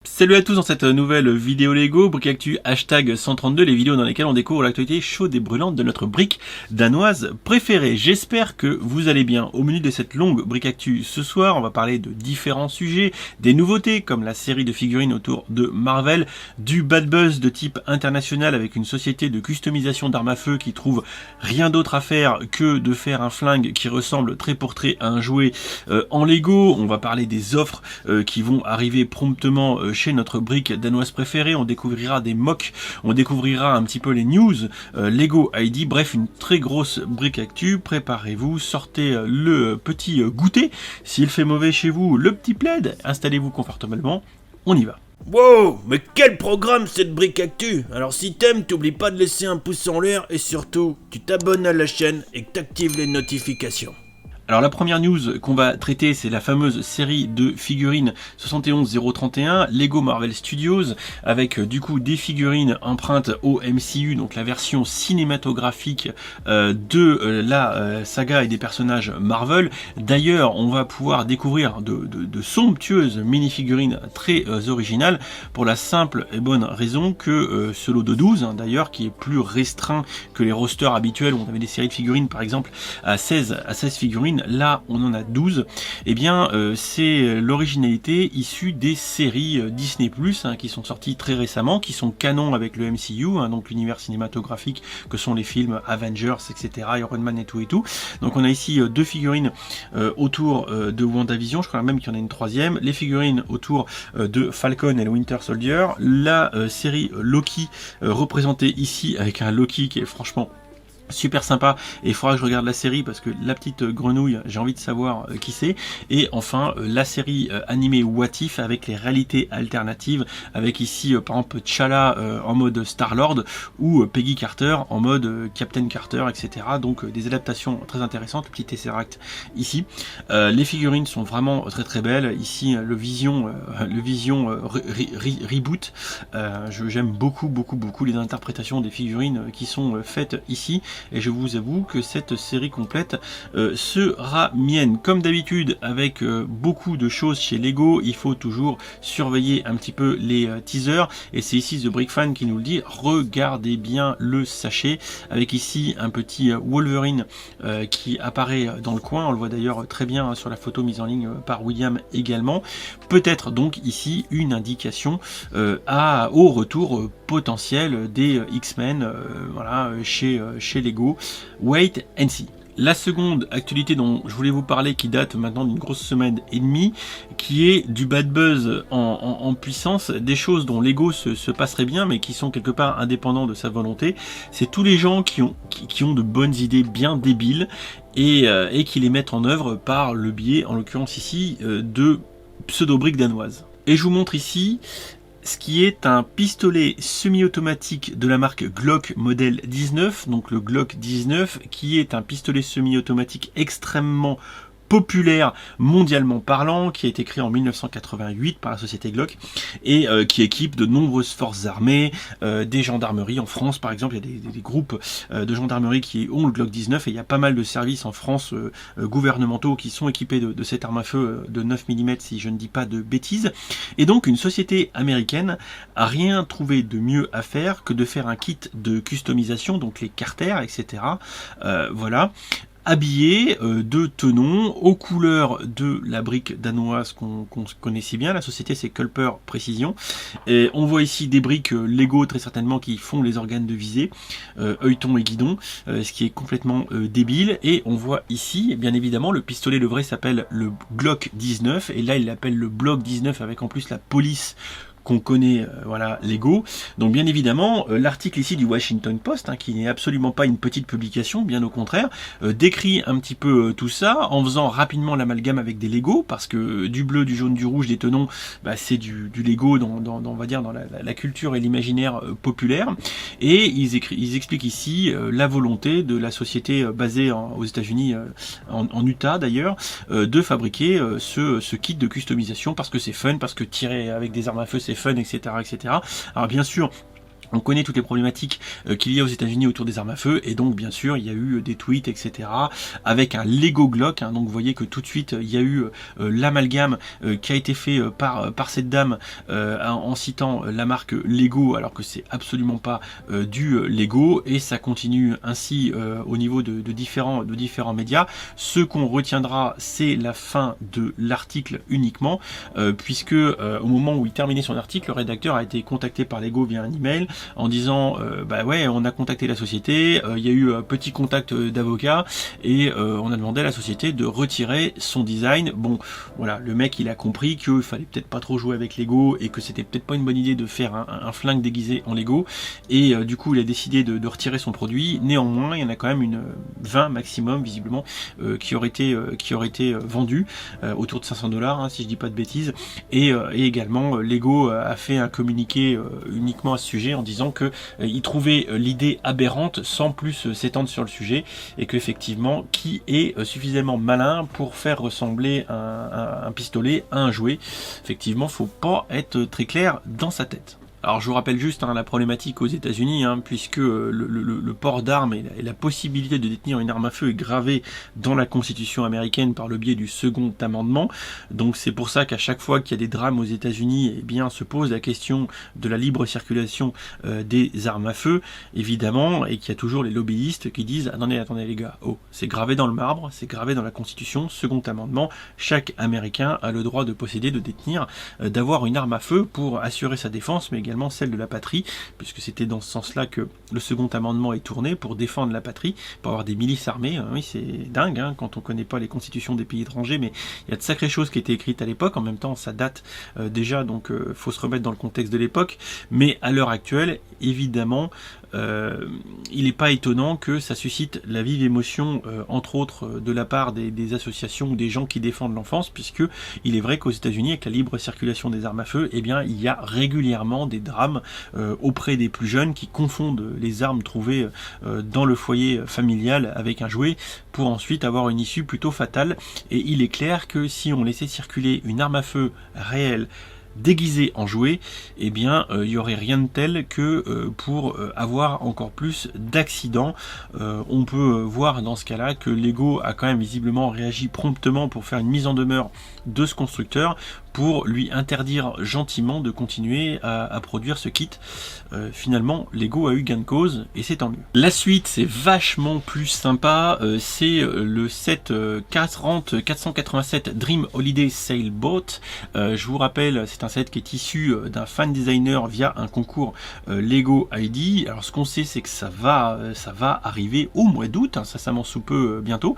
Salut à tous dans cette nouvelle vidéo Lego, Brick Actu hashtag 132, les vidéos dans lesquelles on découvre l'actualité chaude et brûlante de notre brique danoise préférée. J'espère que vous allez bien. Au menu de cette longue Brick Actu ce soir, on va parler de différents sujets, des nouveautés comme la série de figurines autour de Marvel, du bad buzz de type international avec une société de customisation d'armes à feu qui trouve rien d'autre à faire que de faire un flingue qui ressemble trait pour trait à un jouet en Lego. On va parler des offres qui vont arriver promptement chez notre brique danoise préférée. On découvrira des mocks, on découvrira un petit peu les news Lego ID, bref une très grosse brique actu. Préparez-vous, sortez le petit goûter, s'il fait mauvais chez vous, le petit plaid, installez-vous confortablement, on y va. Wow, mais quel programme cette brique actu! Alors si t'aimes, t'oublies pas de laisser un pouce en l'air et surtout, tu t'abonnes à la chaîne et que t'actives les notifications. Alors la première news qu'on va traiter, c'est la fameuse série de figurines 71031 Lego Marvel Studios, avec du coup des figurines empreintes au MCU, donc la version cinématographique de la saga et des personnages Marvel. D'ailleurs, on va pouvoir découvrir de somptueuses mini-figurines très originales, pour la simple et bonne raison que ce lot de 12, d'ailleurs, qui est plus restreint que les rosters habituels, où on avait des séries de figurines par exemple à 16 figurines. Là on en a 12, et bien c'est l'originalité issue des séries Disney+, qui sont sorties très récemment, qui sont canon avec le MCU, donc l'univers cinématographique que sont les films Avengers, etc., Iron Man et tout. Donc on a ici deux figurines autour de WandaVision, je crois même qu'il y en a une troisième, les figurines autour de Falcon et le Winter Soldier, la série Loki représentée ici avec un Loki qui est franchement super sympa, et il faudra que je regarde la série parce que la petite grenouille, j'ai envie de savoir qui c'est. Et enfin la série animée What If avec les réalités alternatives, avec ici par exemple T'Challa en mode Star-Lord ou Peggy Carter en mode Captain Carter, etc. Donc des adaptations très intéressantes, le petit Tesseract ici. Les figurines sont vraiment très très belles. Ici le Vision reboot. J'aime beaucoup les interprétations des figurines qui sont faites ici. Et je vous avoue que cette série complète sera mienne. Comme d'habitude, avec beaucoup de choses chez Lego, il faut toujours surveiller un petit peu les teasers. Et c'est ici The Brick Fan qui nous le dit. Regardez bien le sachet, avec ici un petit Wolverine qui apparaît dans le coin. On le voit d'ailleurs très bien sur la photo mise en ligne par William également. Peut-être donc ici une indication au retour potentiel des X-Men voilà, chez Lego. Wait and see. La seconde actualité dont je voulais vous parler, qui date maintenant d'une grosse semaine et demie, qui est du bad buzz en puissance, des choses dont Lego se passerait bien, mais qui sont quelque part indépendants de sa volonté. C'est tous les gens qui ont de bonnes idées bien débiles et qui les mettent en œuvre par le biais, en l'occurrence ici, de pseudo-briques danoises. Et je vous montre ici ce qui est un pistolet semi-automatique de la marque Glock modèle 19, donc le Glock 19, qui est un pistolet semi-automatique extrêmement populaire mondialement parlant, qui a été créé en 1988 par la société Glock et qui équipe de nombreuses forces armées, des gendarmeries en France par exemple. Il y a des groupes de gendarmerie qui ont le Glock 19, et il y a pas mal de services en France gouvernementaux qui sont équipés de cette arme à feu de 9 mm, si je ne dis pas de bêtises. Et donc une société américaine a rien trouvé de mieux à faire que de faire un kit de customisation, donc les carters, etc. Voilà, habillé de tenons aux couleurs de la brique danoise qu'on connaît si bien. La société c'est Culper Précision, et on voit ici des briques Lego très certainement qui font les organes de visée, œilleton et guidon, ce qui est complètement débile. Et on voit ici bien évidemment le pistolet, le vrai s'appelle le Glock 19, et là il l'appelle le Block 19 avec en plus la police qu'on connaît, voilà, Lego. Donc bien évidemment, l'article ici du Washington Post, qui n'est absolument pas une petite publication, bien au contraire, décrit un petit peu tout ça, en faisant rapidement l'amalgame avec des Lego, parce que du bleu, du jaune, du rouge, des tenons, c'est du Lego on va dire dans la culture et l'imaginaire populaire. Et ils expliquent ici la volonté de la société basée aux États-Unis, en Utah d'ailleurs, de fabriquer ce kit de customisation, parce que c'est fun, parce que tirer avec des armes à feu c'est fun, etc., etc. Alors bien sûr, On connaît toutes les problématiques qu'il y a aux États-Unis autour des armes à feu, et donc bien sûr il y a eu des tweets, etc. avec un Lego Glock, hein, donc vous voyez que tout de suite il y a eu l'amalgame qui a été fait par cette dame en citant la marque Lego, alors que c'est absolument pas du Lego, et ça continue ainsi au niveau de différents médias. Ce qu'on retiendra, c'est la fin de l'article uniquement, puisque au moment où il terminait son article, le rédacteur a été contacté par Lego via un email en disant bah ouais, on a contacté la société, il y a eu un petit contact d'avocat et on a demandé à la société de retirer son design. Bon, voilà, le mec il a compris qu'il fallait peut-être pas trop jouer avec Lego et que c'était peut-être pas une bonne idée de faire un flingue déguisé en Lego, et du coup il a décidé de retirer son produit. Néanmoins, il y en a quand même une 20 maximum visiblement qui auraient été vendus autour de 500 $, hein, si je dis pas de bêtises, et également Lego a fait un communiqué uniquement à ce sujet en disant que il trouvait l'idée aberrante sans plus s'étendre sur le sujet, et qu'effectivement qui est suffisamment malin pour faire ressembler un pistolet à un jouet. Effectivement, faut pas être très clair dans sa tête. Alors je vous rappelle juste la problématique aux États-Unis, puisque le port d'armes et la possibilité de détenir une arme à feu est gravée dans la Constitution américaine par le biais du second amendement. Donc c'est pour ça qu'à chaque fois qu'il y a des drames aux États-Unis, eh bien se pose la question de la libre circulation des armes à feu, évidemment, et qu'il y a toujours les lobbyistes qui disent attendez les gars, c'est gravé dans le marbre, c'est gravé dans la Constitution, second amendement, chaque Américain a le droit de posséder, de détenir, d'avoir une arme à feu pour assurer sa défense, mais également celle de la patrie, puisque c'était dans ce sens-là que le second amendement est tourné, pour défendre la patrie, pour avoir des milices armées. Oui, c'est dingue quand on connaît pas les constitutions des pays étrangers, mais il y a de sacrées choses qui étaient écrites à l'époque. En même temps, ça date déjà, donc faut se remettre dans le contexte de l'époque. Mais à l'heure actuelle, évidemment, il n'est pas étonnant que ça suscite la vive émotion, entre autres de la part des associations ou des gens qui défendent l'enfance, puisque il est vrai qu'aux États-Unis, avec la libre circulation des armes à feu, eh bien, il y a régulièrement des drames auprès des plus jeunes qui confondent les armes trouvées dans le foyer familial avec un jouet pour ensuite avoir une issue plutôt fatale. Et il est clair que si on laissait circuler une arme à feu réelle déguisé en jouet, eh bien il n'y aurait rien de tel que pour avoir encore plus d'accidents. On peut voir dans ce cas-là que Lego a quand même visiblement réagi promptement pour faire une mise en demeure de ce constructeur, pour lui interdire gentiment de continuer à produire ce kit. Finalement, Lego a eu gain de cause, et c'est tant mieux. La suite, c'est vachement plus sympa, c'est le set 487 Dream Holiday Sailboat. Je vous rappelle, c'est un set qui est issu d'un fan designer via un concours Lego ID. Alors ce qu'on sait, c'est que ça va arriver au mois d'août, incessamment sous peu bientôt.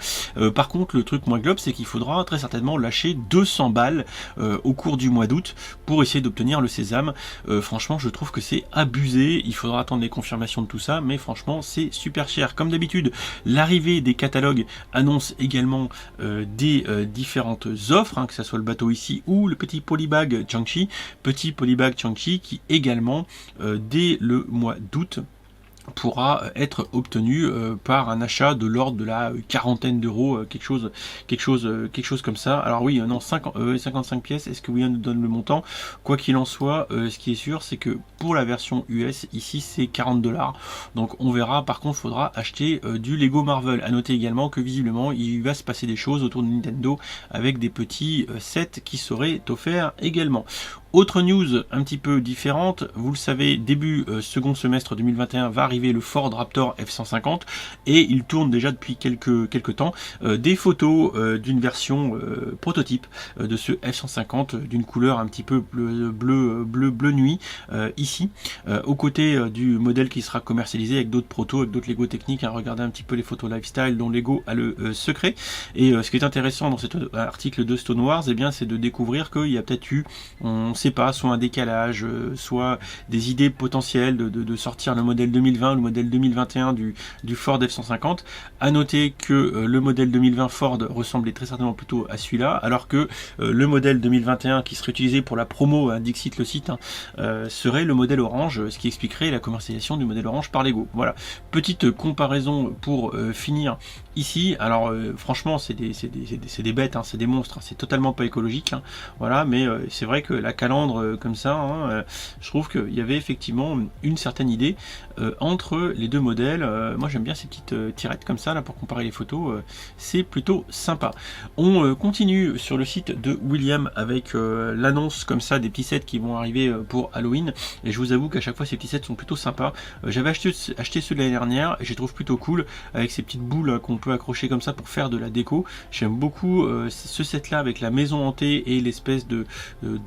Par contre, le truc moins globe, c'est qu'il faudra très certainement lâcher 200 balles au cours du mois d'août pour essayer d'obtenir le sésame. Franchement, je trouve que c'est abusé. Il faudra attendre les confirmations de tout ça, mais franchement, c'est super cher. Comme d'habitude, l'arrivée des catalogues annonce également des différentes offres, que ce soit le bateau ici ou le petit polybag Changchi. Petit polybag Changchi qui également, dès le mois d'août, pourra être obtenu par un achat de l'ordre de la quarantaine d'euros, quelque chose comme ça. Alors oui, non, 55 pièces, est-ce que William nous donne le montant? Quoi qu'il en soit, ce qui est sûr, c'est que pour la version US, ici c'est 40 $. Donc on verra. Par contre, il faudra acheter du Lego Marvel. À noter également que visiblement, il va se passer des choses autour de Nintendo avec des petits sets qui seraient offerts également. Autre news un petit peu différente, vous le savez, début second semestre 2021 va arriver le Ford Raptor F-150, et il tourne déjà depuis quelques temps des photos d'une version prototype de ce F-150 d'une couleur un petit peu bleu nuit ici, aux côtés du modèle qui sera commercialisé avec d'autres protos, avec d'autres Lego techniques. Regardez un petit peu les photos lifestyle dont Lego a le secret. Et ce qui est intéressant dans cet article de Stone Wars, eh bien, c'est de découvrir qu'il y a peut-être eu, on sait pas, soit un décalage, soit des idées potentielles de sortir le modèle 2020, le modèle 2021 du Ford F-150. À noter que le modèle 2020 Ford ressemblait très certainement plutôt à celui-là, alors que le modèle 2021 qui serait utilisé pour la promo, Dixit le site, serait le modèle orange, ce qui expliquerait la commercialisation du modèle orange par Lego. Voilà, petite comparaison pour finir ici. Alors franchement c'est des bêtes, hein, c'est des monstres, hein, c'est totalement pas écologique, hein, voilà, mais c'est vrai que la calandre comme ça, hein, je trouve qu'il y avait effectivement une certaine idée entre les deux modèles. Moi j'aime bien ces petites tirettes comme ça là pour comparer les photos, c'est plutôt sympa. On continue sur le site de William avec l'annonce comme ça des petits sets qui vont arriver pour Halloween, et je vous avoue qu'à chaque fois ces petits sets sont plutôt sympas. J'avais acheté ceux de l'année dernière et je les trouve plutôt cool avec ces petites boules qu'on peut accrocher comme ça pour faire de la déco. J'aime beaucoup ce set là avec la maison hantée et l'espèce de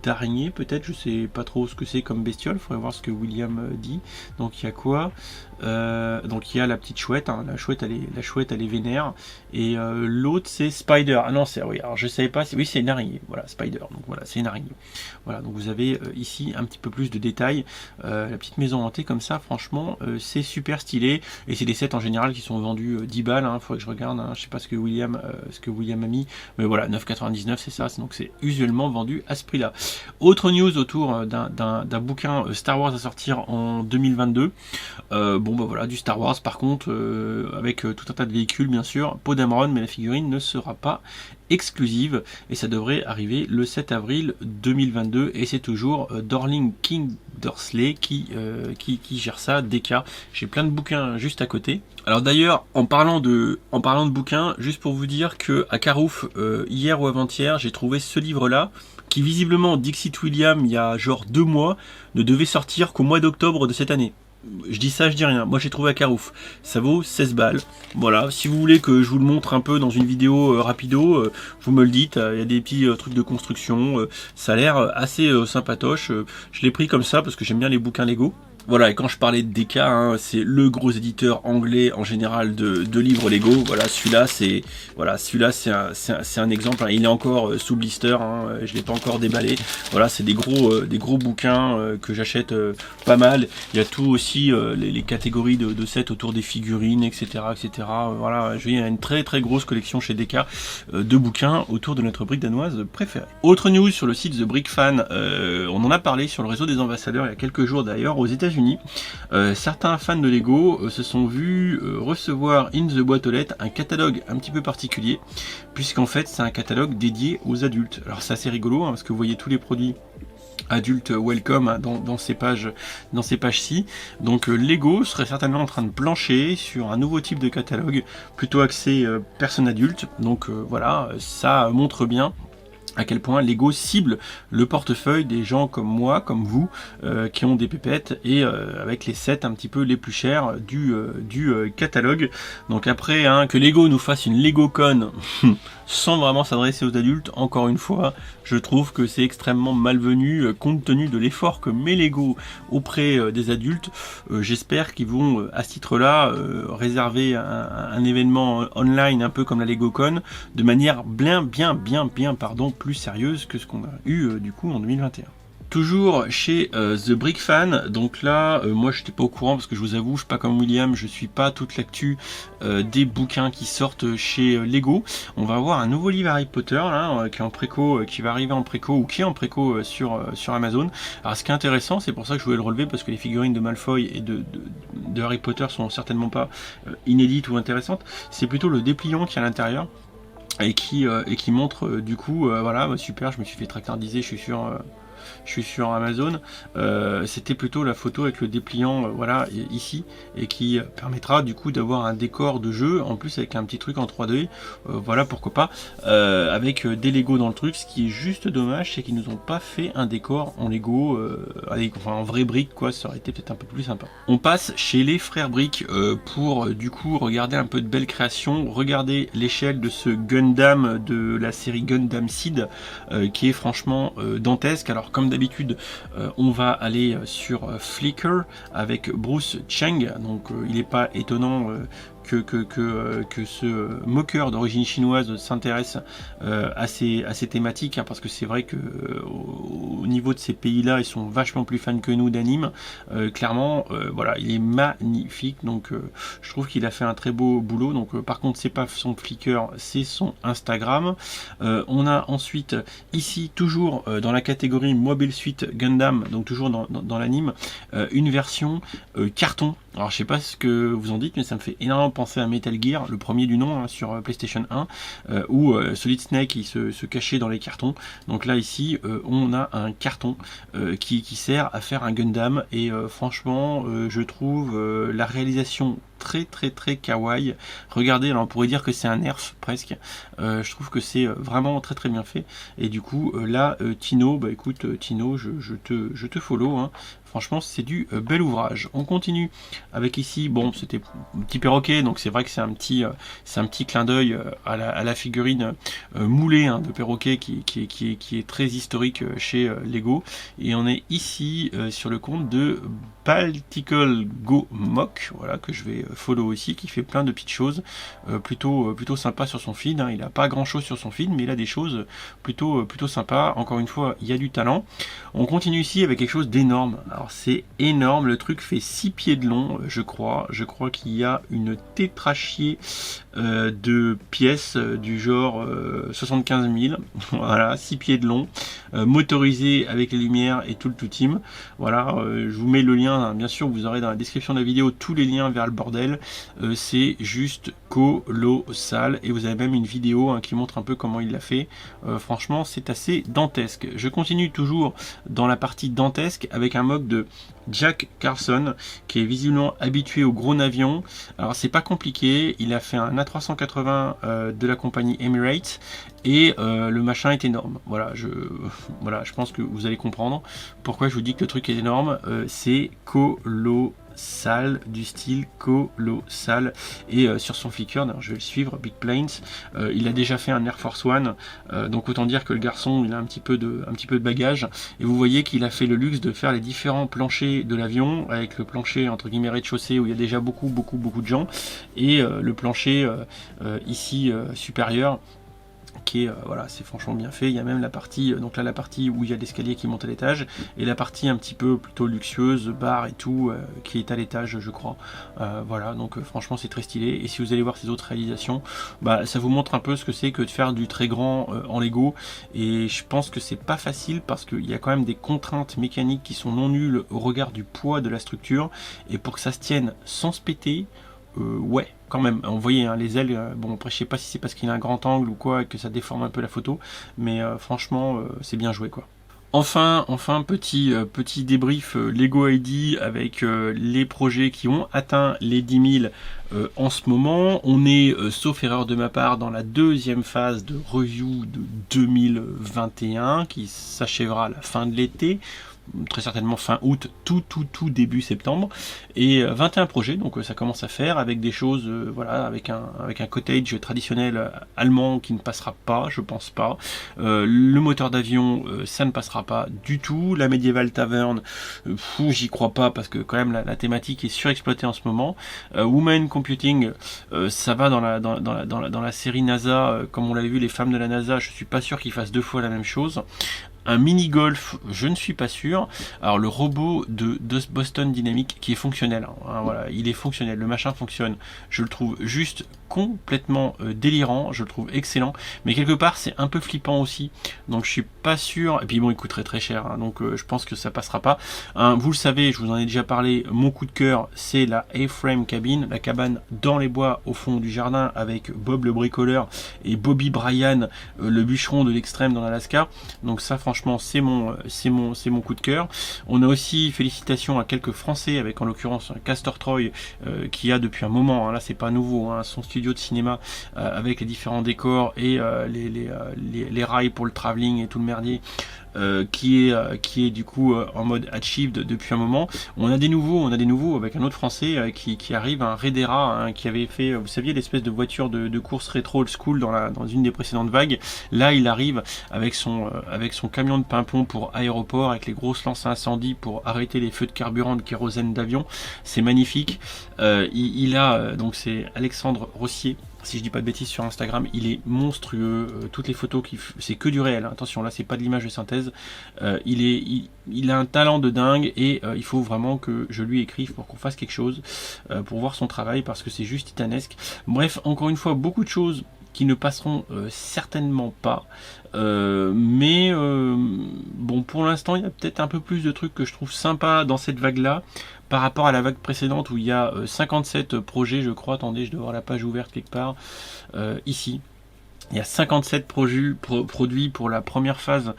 d'araignée, peut-être, je sais pas trop ce que c'est comme bestiole, faudrait voir ce que William dit. Donc il y a quoi, donc il y a la petite chouette, hein. La chouette elle est vénère, et l'autre c'est Spider. Ah non, c'est, oui, alors je savais pas, oui c'est une araignée, voilà, Spider, donc voilà, c'est une araignée. Voilà, donc vous avez ici un petit peu plus de détails, la petite maison hantée comme ça, franchement c'est super stylé, et c'est des sets en général qui sont vendus 10 balles, hein. Faudrait que je regarde, hein. Je sais pas ce que William a mis, mais voilà, 9,99 c'est ça, donc c'est usuellement vendu à ce prix là. Autre news autour d'un bouquin Star Wars à sortir en 2022, bon bah voilà, du Star Wars par contre, avec tout un tas de véhicules bien sûr, Poe Dameron, mais la figurine ne sera pas exclusive, et ça devrait arriver le 7 avril 2022, et c'est toujours Dorling King Dursley qui gère ça, DK. J'ai plein de bouquins juste à côté. Alors d'ailleurs, en parlant de bouquins, juste pour vous dire que à Carouf, hier ou avant-hier, j'ai trouvé ce livre-là, qui visiblement, Dixit William, il y a genre 2 mois, ne devait sortir qu'au mois d'octobre de cette année. Je dis ça, je dis rien. Moi j'ai trouvé à Carouf. Ça vaut 16 balles. Voilà, si vous voulez que je vous le montre un peu dans une vidéo rapido, vous me le dites. Il y a des petits trucs de construction. Ça a l'air assez sympatoche. Je l'ai pris comme ça parce que j'aime bien les bouquins Lego. Voilà, et quand je parlais de DK, hein, c'est le gros éditeur anglais en général de livres Lego. Voilà, celui-là c'est un exemple, hein. Il est encore sous blister, hein, je l'ai pas encore déballé. Voilà, c'est des gros bouquins que j'achète pas mal. Il y a tout aussi les catégories de sets autour des figurines, etc., etc. Voilà, il y a une très très grosse collection chez DK de bouquins autour de notre brique danoise préférée. Autre news sur le site The Brick Fan, on en a parlé sur le réseau des ambassadeurs il y a quelques jours d'ailleurs, aux États-Unis. Certains fans de Lego se sont vus recevoir in the boîte aux lettres un catalogue un petit peu particulier, puisqu'en fait c'est un catalogue dédié aux adultes. Alors c'est assez rigolo, hein, parce que vous voyez tous les produits adultes welcome, hein, dans ces pages-ci. Donc Lego serait certainement en train de plancher sur un nouveau type de catalogue plutôt axé personnes adultes. Donc voilà, ça montre bien à quel point Lego cible le portefeuille des gens comme moi, comme vous, qui ont des pépettes, et avec les sets un petit peu les plus chers du catalogue. Donc après, hein, que Lego nous fasse une LegoCon sans vraiment s'adresser aux adultes, encore une fois, je trouve que c'est extrêmement malvenu, compte tenu de l'effort que met Lego auprès des adultes. J'espère qu'ils vont, à ce titre-là, réserver un événement online, un peu comme la LegoCon, de manière bien plus sérieuse que ce qu'on a eu du coup en 2021. Toujours chez The Brick Fan, donc là, moi je n'étais pas au courant parce que je vous avoue, je suis pas comme William, je suis pas toute l'actu des bouquins qui sortent chez Lego. On va avoir un nouveau livre Harry Potter là, qui est en préco, qui va arriver en préco, ou qui est en préco sur Amazon. Alors ce qui est intéressant, c'est pour ça que je voulais le relever, parce que les figurines de Malfoy et de Harry Potter sont certainement pas inédites ou intéressantes, c'est plutôt le dépliant qui est à l'intérieur et qui montre du coup, voilà, super, je me suis fait tractardiser, je suis sur Amazon, c'était plutôt la photo avec le dépliant, voilà, ici, et qui permettra du coup d'avoir un décor de jeu, en plus avec un petit truc en 3D, voilà, pourquoi pas, avec des Lego dans le truc. Ce qui est juste dommage, c'est qu'ils nous ont pas fait un décor en Lego, enfin en vraie brique, quoi, ça aurait été peut-être un peu plus sympa. On passe chez les frères Brick pour du coup regarder un peu de belles créations, regarder l'échelle de ce Gundam de la série Gundam Seed, qui est franchement dantesque. Alors comme d'habitude, on va aller sur Flickr avec Bruce Cheng, donc il n'est pas étonnant que ce moqueur d'origine chinoise s'intéresse à ces thématiques, hein, parce que c'est vrai que au niveau de ces pays-là, ils sont vachement plus fans que nous d'anime. Clairement, voilà, il est magnifique, donc je trouve qu'il a fait un très beau boulot. Donc par contre, c'est pas son Flickr, c'est son Instagram. On a ensuite ici, toujours dans la catégorie Mobile Suit Gundam, donc toujours dans l'anime, une version carton. Alors je sais pas ce que vous en dites, mais ça me fait énormément penser à Metal Gear, le premier du nom, hein, sur PlayStation 1, où Solid Snake il se cachait dans les cartons. Donc là ici on a un carton qui sert à faire un Gundam, et franchement je trouve la réalisation très kawaii. Regardez, alors on pourrait dire que c'est un nerf presque. Je trouve que c'est vraiment très bien fait, et du coup là Tino, bah écoute Tino, je te follow, hein. Franchement, c'est du bel ouvrage. On continue avec ici, bon, c'était un petit perroquet, donc c'est vrai que c'est un petit clin d'œil à la figurine moulée, hein, de perroquet qui est très historique chez Lego. Et on est ici sur le compte de Baltical Go Mock, voilà, que je vais follow aussi, qui fait plein de petites choses plutôt sympa sur son feed, hein. Il n'a pas grand chose sur son feed, mais il a des choses plutôt sympas. Encore une fois, il y a du talent. On continue ici avec quelque chose d'énorme. Alors c'est énorme, le truc fait 6 pieds de long, je crois qu'il y a une tétrachier de pièces du genre 75 000, voilà, 6 pieds de long, motorisé avec les lumières et tout le tout team. Voilà, je vous mets le lien, hein, bien sûr vous aurez dans la description de la vidéo tous les liens vers le bordel. C'est juste colossal, et vous avez même une vidéo, hein, qui montre un peu comment il l'a fait. Franchement c'est assez dantesque. Je continue toujours dans la partie dantesque avec un mock de Jack Carson, qui est visiblement habitué aux gros avions. Alors c'est pas compliqué, il a fait un A380 de la compagnie Emirates, et le machin est énorme. Voilà, je pense que vous allez comprendre pourquoi je vous dis que le truc est énorme. C'est colossal, du style colossal, et sur son Flickr, je vais le suivre, Big Planes, il a déjà fait un Air Force One, donc autant dire que le garçon il a un petit peu de bagage, et vous voyez qu'il a fait le luxe de faire les différents planchers de l'avion, avec le plancher entre guillemets rez-de-chaussée où il y a déjà beaucoup de gens, et le plancher ici supérieur, qui est voilà, c'est franchement bien fait. Il y a même la partie, donc là la partie où il y a l'escalier qui monte à l'étage, et la partie un petit peu plutôt luxueuse, bar et tout, qui est à l'étage, je crois. Voilà, donc franchement c'est très stylé. Et si vous allez voir ces autres réalisations, bah ça vous montre un peu ce que c'est que de faire du très grand en Lego. Et je pense que c'est pas facile, parce qu'il y a quand même des contraintes mécaniques qui sont non nulles au regard du poids de la structure, et pour que ça se tienne sans se péter, ouais, quand même, vous voyez, hein, les ailes, bon après je sais pas si c'est parce qu'il a un grand angle ou quoi, et que ça déforme un peu la photo, mais franchement c'est bien joué quoi. Enfin, petit débrief Lego ID avec les projets qui ont atteint les 10 000 en ce moment. On est, sauf erreur de ma part, dans la deuxième phase de review de 2021 qui s'achèvera à la fin de l'été. Très certainement fin août, tout début septembre, et 21 projets, donc ça commence à faire, avec des choses, voilà, avec un cottage traditionnel allemand qui ne passera pas, je pense pas, le moteur d'avion, ça ne passera pas du tout, la Medieval Tavern, j'y crois pas, parce que quand même la thématique est surexploitée en ce moment. Women Computing, ça va dans la série NASA, comme on l'avait vu, les femmes de la NASA, je suis pas sûr qu'ils fassent deux fois la même chose. Un mini-golf, je ne suis pas sûr. Alors le robot de Boston Dynamics qui est fonctionnel, hein, voilà, il est fonctionnel, le machin fonctionne. Je le trouve juste complètement délirant, je le trouve excellent, mais quelque part c'est un peu flippant aussi, donc je suis pas sûr. Et puis bon, il coûterait très cher, hein, donc je pense que ça passera pas. Vous le savez, je vous en ai déjà parlé, mon coup de cœur c'est la A-Frame Cabin, la cabane dans les bois au fond du jardin, avec Bob le bricoleur et Bobby Bryan, le bûcheron de l'extrême dans l'Alaska. Donc ça franchement c'est mon coup de cœur. On a aussi félicitations à quelques Français, avec en l'occurrence Castor Troy, qui a depuis un moment, hein, là c'est pas nouveau, hein, son studio de cinéma avec les différents décors et les rails pour le travelling et tout le merdier. qui est du coup en mode achieved depuis un moment. On a des nouveaux avec un autre français qui arrive, un Redera, hein, qui avait fait, vous saviez, l'espèce de voiture de course rétro old school dans une des précédentes vagues. Là, il arrive avec son camion de pimpon pour aéroport, avec les grosses lances à incendie pour arrêter les feux de carburant de kérosène d'avion. C'est magnifique. Il a donc c'est Alexandre Rossier, si je dis pas de bêtises, sur Instagram. Il est monstrueux. Toutes les photos c'est que du réel, hein. Attention, là c'est pas de l'image de synthèse. Il a un talent de dingue et il faut vraiment que je lui écrive pour qu'on fasse quelque chose, pour voir son travail, parce que c'est juste titanesque. Bref, encore une fois, beaucoup de choses qui ne passeront certainement pas. Mais bon, pour l'instant, il y a peut-être un peu plus de trucs que je trouve sympas dans cette vague-là, par rapport à la vague précédente où il y a 57 projets, je crois. Attendez, je dois avoir la page ouverte quelque part. Ici. Il y a 57 produits pour la première phase,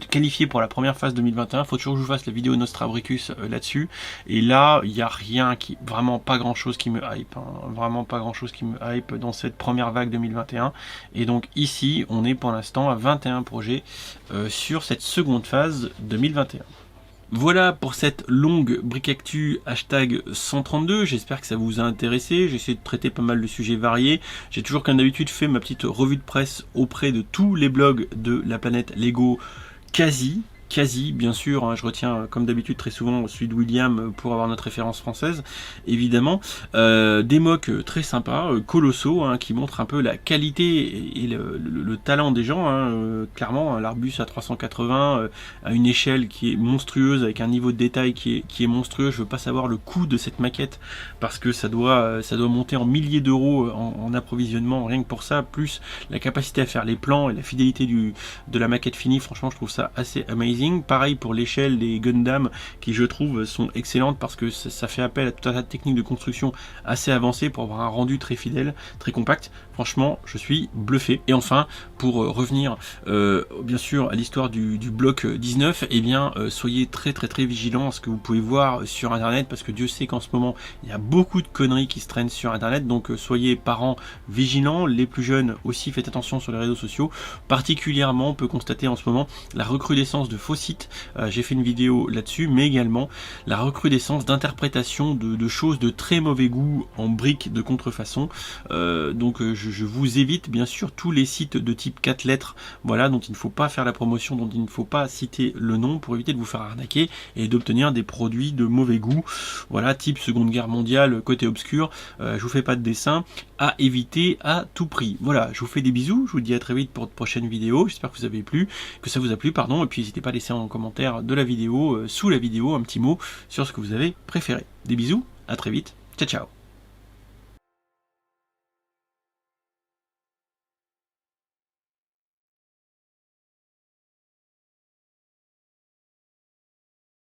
qualifiés pour la première phase 2021. Il faut toujours que je vous fasse la vidéo Nostrabricus là-dessus. Et là, il n'y a rien vraiment pas grand-chose qui me hype. Hein, vraiment pas grand-chose qui me hype dans cette première vague 2021. Et donc ici, on est pour l'instant à 21 projets sur cette seconde phase 2021. Voilà pour cette longue Brick Actu hashtag 132, j'espère que ça vous a intéressé. J'ai essayé de traiter pas mal de sujets variés. J'ai toujours comme d'habitude fait ma petite revue de presse auprès de tous les blogs de la planète Lego, quasi bien sûr, hein, je retiens comme d'habitude très souvent celui de William pour avoir notre référence française, évidemment. Des mocks très sympas, colossaux, hein, qui montrent un peu la qualité et le talent des gens, hein, clairement, hein, l'Arbus à 380, à une échelle qui est monstrueuse, avec un niveau de détail qui est monstrueux. Je veux pas savoir le coût de cette maquette, parce que ça doit monter en milliers d'euros en approvisionnement, rien que pour ça, plus la capacité à faire les plans et la fidélité de la maquette finie. Franchement, je trouve ça assez amazing. Pareil pour l'échelle des Gundam, qui je trouve sont excellentes, parce que ça fait appel à tout un tas de techniques de construction assez avancées pour avoir un rendu très fidèle, très compact. Franchement, je suis bluffé. Et enfin, pour revenir bien sûr à l'histoire du bloc 19, eh bien soyez très vigilants à ce que vous pouvez voir sur internet, parce que Dieu sait qu'en ce moment il y a beaucoup de conneries qui se traînent sur internet. Donc soyez parents vigilants, les plus jeunes aussi, faites attention sur les réseaux sociaux. Particulièrement, on peut constater en ce moment la recrudescence de faux sites, j'ai fait une vidéo là-dessus, mais également la recrudescence d'interprétations de choses de très mauvais goût en briques de contrefaçon. Donc je vous évite bien sûr tous les sites de type 4 lettres, voilà, dont il ne faut pas faire la promotion, dont il ne faut pas citer le nom, pour éviter de vous faire arnaquer et d'obtenir des produits de mauvais goût, voilà, type Seconde Guerre mondiale, côté obscur. Je vous fais pas de dessin, à éviter à tout prix. Voilà, je vous fais des bisous, je vous dis à très vite pour de prochaines vidéos. J'espère que ça vous a plu, pardon, et puis n'hésitez pas à laisser en commentaire de la vidéo, sous la vidéo, un petit mot sur ce que vous avez préféré. Des bisous, à très vite, ciao ciao.